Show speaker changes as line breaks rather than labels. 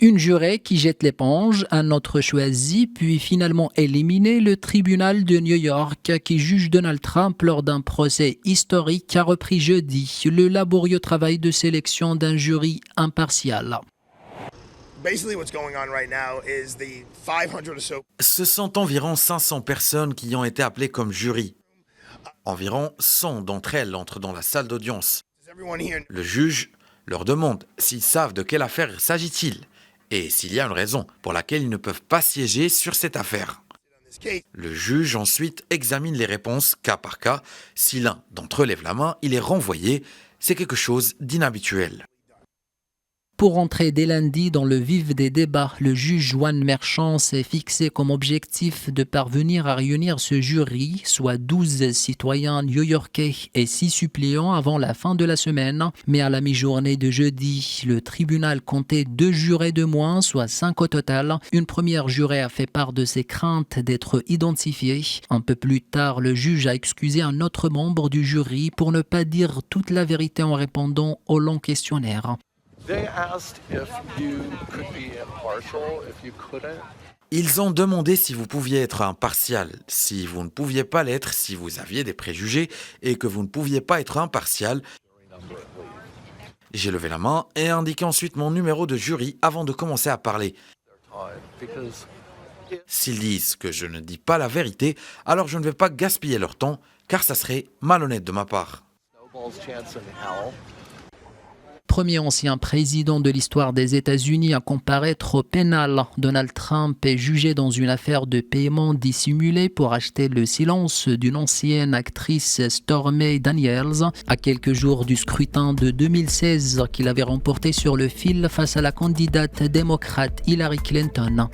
Une jurée qui jette l'éponge, un autre choisi, puis finalement éliminé, le tribunal de New York qui juge Donald Trump lors d'un procès historique a repris jeudi le laborieux travail de sélection d'un jury impartial.
Ce sont environ 500 personnes qui ont été appelées comme jury. Environ 100 d'entre elles entrent dans la salle d'audience. Le juge leur demande s'ils savent de quelle affaire s'agit-il et s'il y a une raison pour laquelle ils ne peuvent pas siéger sur cette affaire. Le juge ensuite examine les réponses cas par cas. Si l'un d'entre eux lève la main, il est renvoyé. C'est quelque chose d'inhabituel.
Pour entrer dès lundi dans le vif des débats, le juge Juan Merchan s'est fixé comme objectif de parvenir à réunir ce jury, soit 12 citoyens new-yorkais et 6 suppléants avant la fin de la semaine. Mais à la mi-journée de jeudi, le tribunal comptait 2 jurés de moins, soit 5 au total. Une première jurée a fait part de ses craintes d'être identifiée. Un peu plus tard, le juge a excusé un autre membre du jury pour ne pas dire toute la vérité en répondant au long questionnaire.
Ils ont demandé si vous pouviez être impartial, si vous ne pouviez pas l'être, si vous aviez des préjugés et que vous ne pouviez pas être impartial. J'ai levé la main et indiqué ensuite mon numéro de jury avant de commencer à parler. S'ils disent que je ne dis pas la vérité, alors je ne vais pas gaspiller leur temps, car ça serait malhonnête de ma part.
Premier ancien président de l'histoire des États-Unis à comparaître au pénal, Donald Trump est jugé dans une affaire de paiement dissimulé pour acheter le silence d'une ancienne actrice Stormy Daniels à quelques jours du scrutin de 2016 qu'il avait remporté sur le fil face à la candidate démocrate Hillary Clinton.